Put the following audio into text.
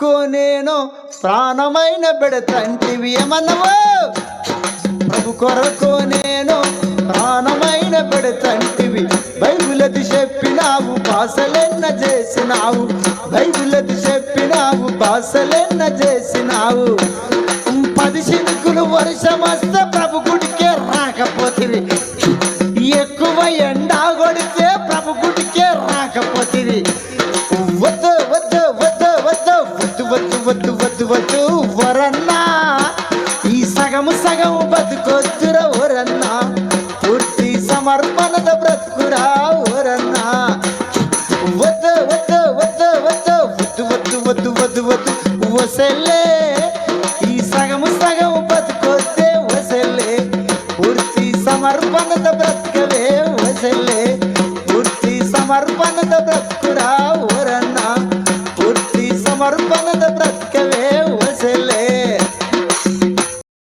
కొరకు నేను ప్రాణమైన పెడతంటివి ఏమన్నావు ప్రభు కొరకు నేను ప్రాణమైన పెడతంటివి బైబిలది చెప్పినావు భాషలెన్న చేసినావు బైబిలది చెప్పినావు భాషలెన్న చేసినావు 10 చినుకులు వర్షమస్తే ప్రభు గుడికే రాకపోతివి ఎక్కువ ఎండా కొడితే ప్రభు గుడికే రాకపోతివి వద్దు వద్దు వద్దు వద్దు వద్దు వద్దు వద్దు వద్దు వద్దు వరన్నా ఈ సగము సగము బతుకొద్దురా వరన్నా పూర్తి సమర్పణత బ్రతుకురా వరన్నా వద్దు వద్దు వద్దు వద్దు వద్దు వద్దు వద్దు వద్దు వద్దు వసలే ఈ సగము సగము బతుకొద్దే వసలే పూర్తి సమర్పణత బ్రతుకవే వసలే పూర్తి సమర్పణత బ్రతుకురా వరన్నా పూర్తి సమర్పణత బ్రతుకు